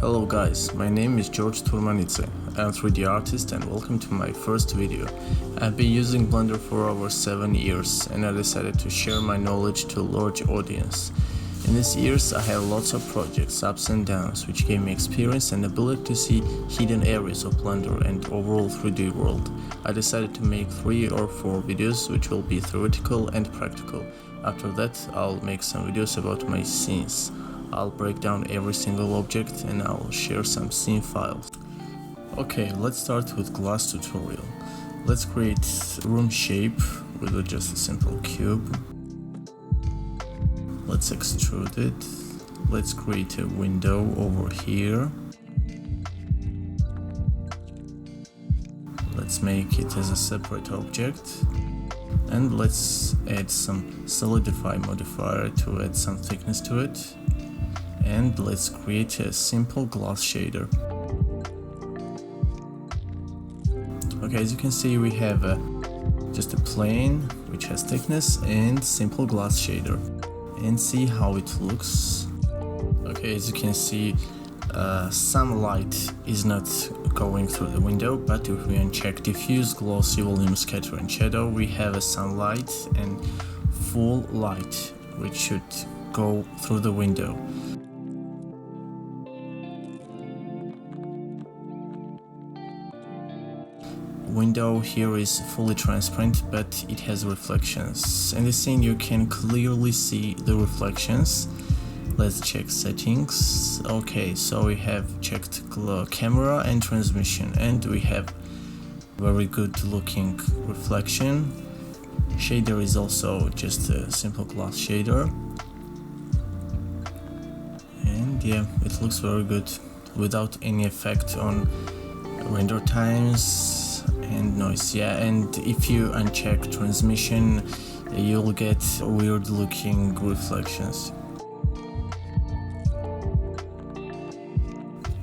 Hello guys, my name is George Turmanidze. I'm a 3D artist and welcome to my first video. I've been using Blender for over 7 years and I decided to share my knowledge to a large audience. In these years I had lots of projects, ups and downs, which gave me experience and ability to see hidden areas of Blender and overall 3D world. I decided to make 3 or 4 videos which will be theoretical and practical. After that I'll make some videos about my scenes. I'll break down every single object and I'll share some scene files. Okay, let's start with glass tutorial. Let's create room shape with just a simple cube. Let's extrude it. Let's create a window over here. Let's make it as a separate object. And let's add some solidify modifier to add some thickness to it. And let's create a simple glass shader. Okay, as you can see we have just a plane which has thickness and simple glass shader. And see how it looks. Okay, as you can see some light is not going through the window, but if we uncheck diffuse, glossy, volume, scatter and shadow, we have a sunlight and full light which should go through the window. Window here is fully transparent, but it has reflections. In the scene you can clearly see the reflections. Let's check settings. Okay, so we have checked camera and transmission and we have very good looking reflection. Shader is also just a simple glass shader. And yeah, it looks very good without any effect on render times and noise. Yeah, and if you uncheck transmission you'll get weird looking reflections.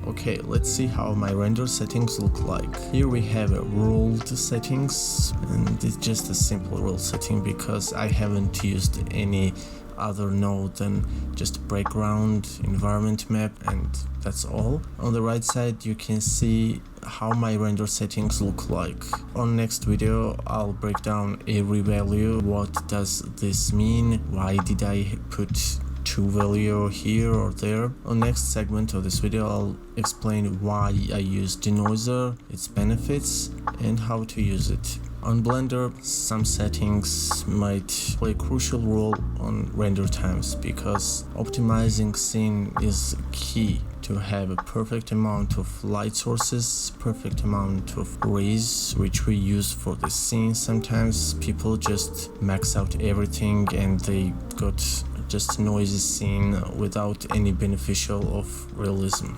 Okay, let's see how my render settings look like. Here we have a ruled settings and it's just a simple rule setting because I haven't used any other node than just background environment map, and that's all. On the right side you can see how my render settings look like. On next video I'll break down every value. What does this mean? Why did I put 2 value here or there? On next segment of this video I'll explain why I use Denoiser, its benefits and how to use it. On Blender, some settings might play a crucial role on render times because optimizing scene is key to have a perfect amount of light sources, perfect amount of rays which we use for the scene. Sometimes people just max out everything and they got just a noisy scene without any beneficial of realism.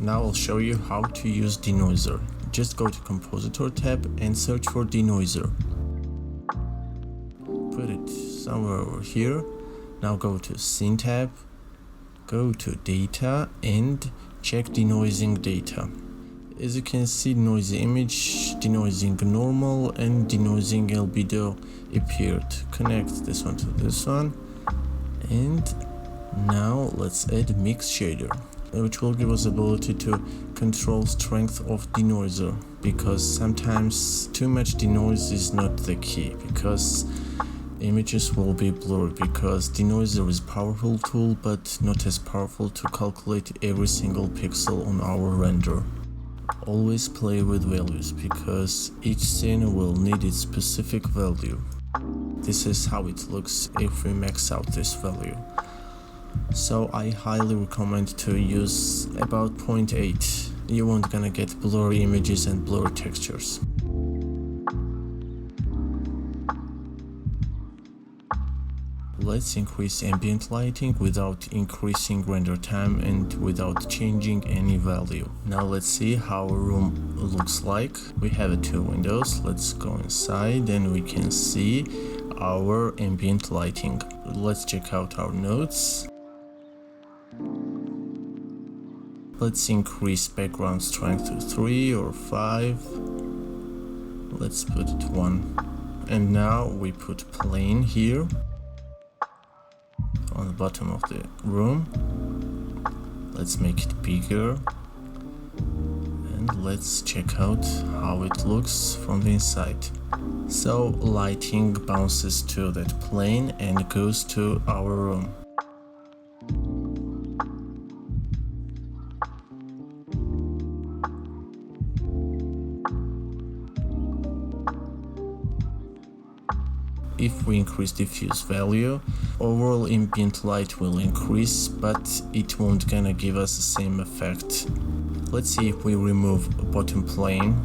Now I'll show you how to use Denoiser. Just go to Compositor tab and search for Denoiser. Put it somewhere over here. Now go to Scene tab, go to Data and check Denoising Data. As you can see, noisy image, denoising normal and denoising albedo appeared. Connect this one to this one. And now let's add Mix Shader, which will give us ability to control strength of denoiser, because sometimes too much denoise is not the key, because images will be blurred, because denoiser is a powerful tool but not as powerful to calculate every single pixel on our render. Always play with values because each scene will need its specific value. This is how it looks if we max out this value. So I highly recommend to use about 0.8. You won't gonna get blurry images and blurry textures. Let's increase ambient lighting without increasing render time and without changing any value. Now let's see how a room looks like. We have 2 windows. Let's go inside and we can see our ambient lighting. Let's check out our nodes. Let's increase background strength to 3 or 5. Let's put it 1. And now we put plane here on the bottom of the room. Let's make it bigger. And let's check out how it looks from the inside. So lighting bounces to that plane and goes to our room. If we increase diffuse value, overall ambient light will increase, but it won't gonna give us the same effect. Let's see if we remove a bottom plane,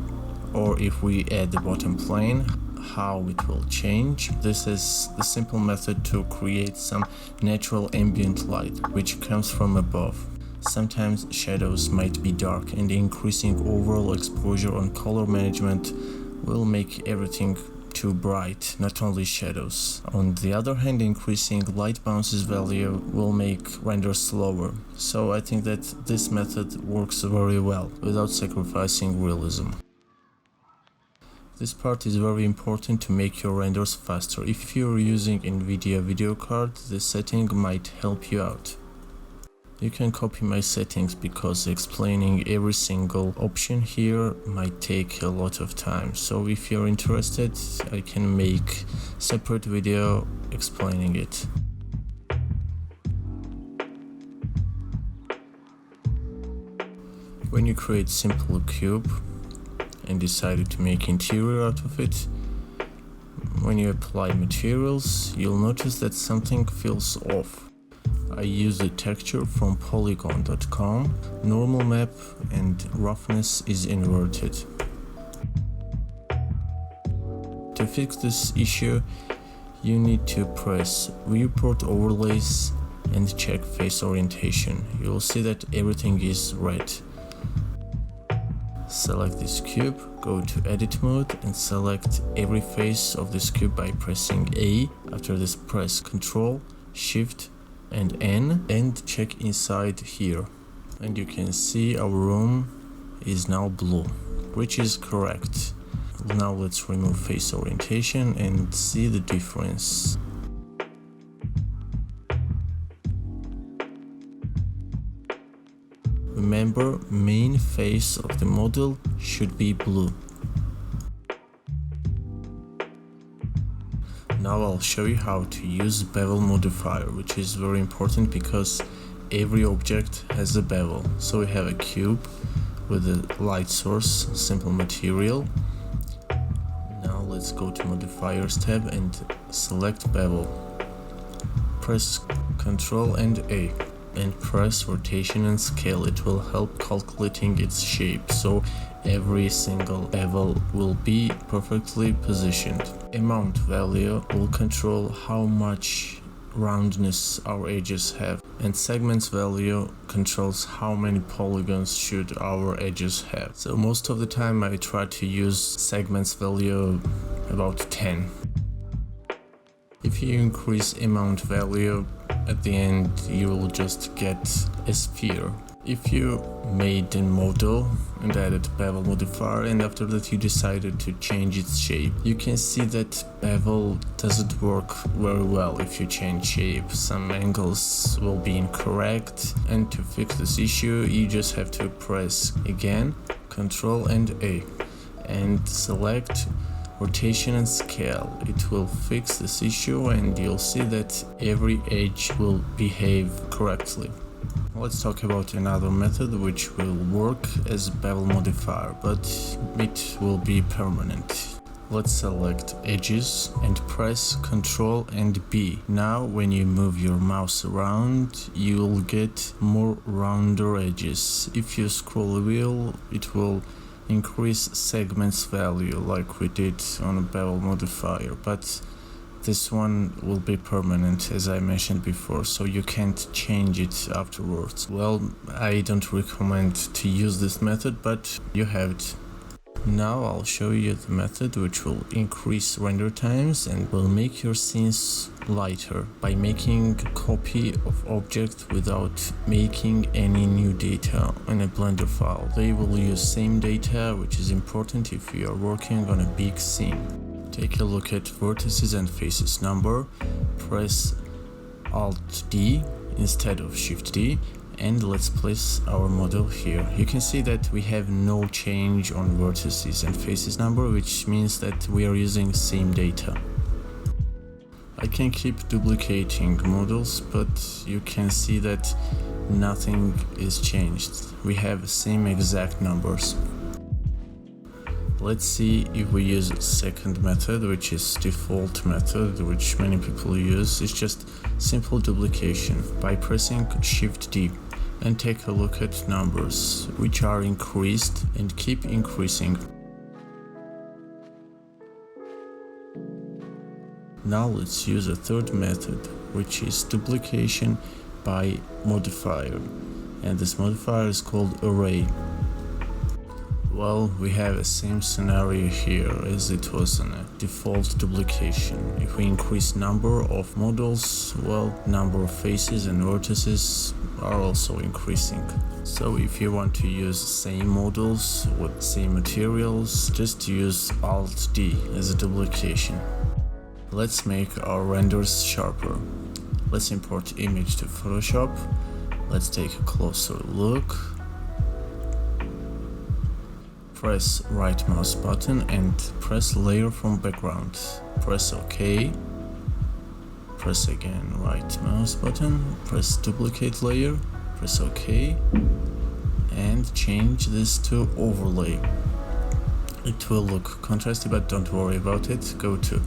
or if we add the bottom plane, how it will change. This is the simple method to create some natural ambient light, which comes from above. Sometimes shadows might be dark, and increasing overall exposure on color management will make everything too bright, not only shadows. On the other hand, increasing light bounces value will make render slower. So I think that this method works very well without sacrificing realism. This part is very important to make your renders faster. If you're using Nvidia video card, this setting might help you out. You can copy my settings because explaining every single option here might take a lot of time. So if you're interested, I can make a separate video explaining it. When you create simple cube and decided to make interior out of it, when you apply materials, you'll notice that something feels off. I use the texture from polygon.com, normal map and roughness is inverted. To fix this issue, you need to press viewport overlays and check face orientation. You'll see that everything is red. Select this cube, go to edit mode and select every face of this cube by pressing A. After this, press Ctrl, Shift and N and check inside here, and you can see our room is now blue, which is correct. Now let's remove face orientation and see the difference. Remember, main face of the model should be blue. Now I'll show you how to use bevel modifier, which is very important because every object has a bevel. So we have a cube with a light source, simple material. Now let's go to modifiers tab and select bevel. Press Ctrl and A and press rotation and scale. It will help calculating its shape, so every single bevel will be perfectly positioned. Amount value will control how much roundness our edges have, and segments value controls how many polygons should our edges have. So most of the time I try to use segments value about 10. If you increase amount value, at the end you will just get a sphere. If you made a model and added bevel modifier and after that you decided to change its shape, you can see that bevel doesn't work very well if you change shape. Some angles will be incorrect, and to fix this issue you just have to press again Ctrl and A and select rotation and scale. It will fix this issue and you'll see that every edge will behave correctly. Let's talk about another method which will work as bevel modifier, but it will be permanent. Let's select edges and press Ctrl and B. Now when you move your mouse around, you'll get more rounder edges. If you scroll the wheel, it will increase segments value like we did on a bevel modifier, but this one will be permanent as I mentioned before, so you can't change it afterwards. Well, I don't recommend to use this method, but you have it. Now I'll show you the method which will increase render times and will make your scenes lighter by making a copy of object without making any new data in a Blender file. They will use same data, which is important if you are working on a big scene. Take a look at vertices and faces number, press Alt D instead of Shift D And let's place our model here. You can see that we have no change on vertices and faces number, which means that we are using same data. I can keep duplicating models, but you can see that nothing is changed. We have same exact numbers. Let's see if we use second method, which is default method, which many people use. It's just simple duplication by pressing Shift D, and take a look at numbers, which are increased and keep increasing. Now let's use a third method, which is duplication by modifier, and this modifier is called array. Well, we have the same scenario here as it was in a default duplication. If we increase number of models, well, number of faces and vertices are also increasing. So if you want to use same models with same materials, just use Alt D as a duplication. Let's make our renders sharper. Let's import image to Photoshop. Let's take a closer look. Press right mouse button and press layer from background. Press OK. Press again right mouse button. Press duplicate layer. Press OK. And change this to overlay. It will look contrasty, but don't worry about it. Go to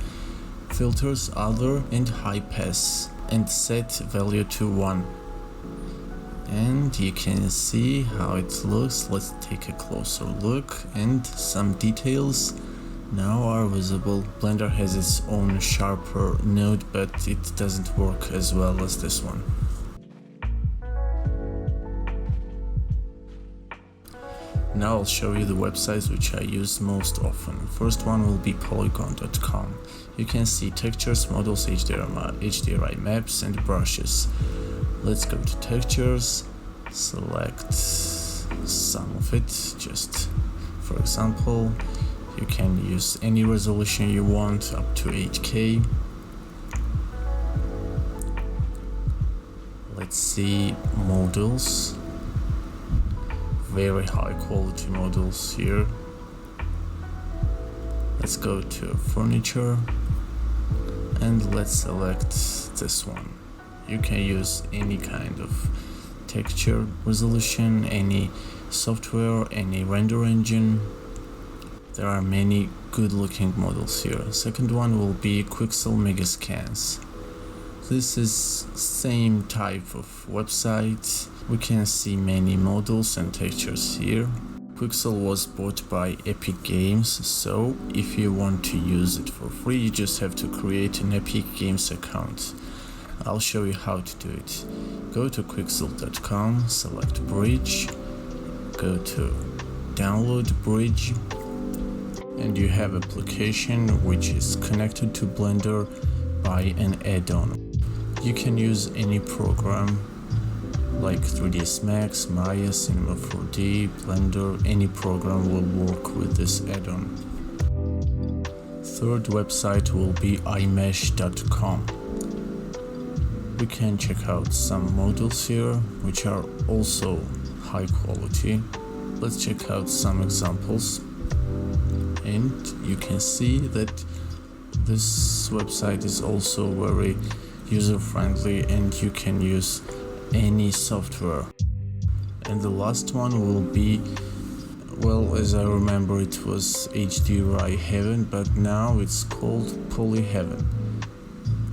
filters, other, and high pass, and set value to 1. And you can see how it looks. Let's take a closer look, and some details now are visible. Blender has its own sharper node, but it doesn't work as well as this one. Now I'll show you the websites which I use most often. First one will be polygon.com. You can see textures, models, HDRI maps, and brushes. Let's go to textures, select some of it. Just for example, you can use any resolution you want, up to 8K. Let's see models. Very high quality models here. Let's go to furniture and let's select this one. You can use any kind of texture resolution, any software, any render engine. There are many good looking models here. Second one will be Quixel Megascans. This is same type of website. We can see many models and textures here. Quixel was bought by Epic Games, so if you want to use it for free, you just have to create an Epic Games account. I'll show you how to do it. Go to quixel.com, select bridge, go to download bridge, and you have application which is connected to Blender by an add-on. You can use any program like 3ds Max, Maya, Cinema 4D, Blender. Any program will work with this add-on. Third website will be imesh.com. We can check out some models here which are also high quality. Let's check out some examples, and you can see that this website is also very user-friendly and you can use any software. And the last one will be, well, as I remember it was HDRI Heaven, but now it's called Polyheaven.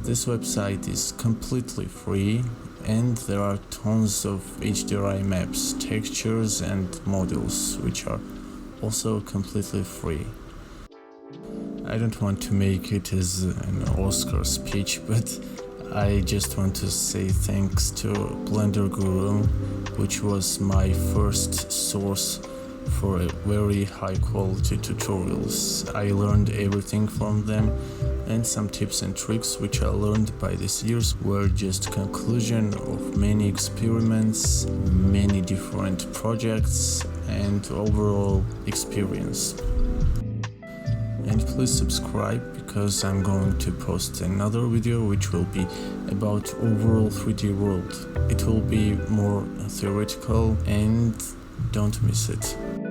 This website is completely free and there are tons of HDRI maps, textures and models which are also completely free. I don't want to make it as an Oscar speech, but I just want to say thanks to Blender Guru, which was my first source for a very high quality tutorials. I learned everything from them, and some tips and tricks which I learned by these years were just conclusion of many experiments, many different projects, and overall experience. And please subscribe because I'm going to post another video which will be about overall 3D world. It will be more theoretical and don't miss it.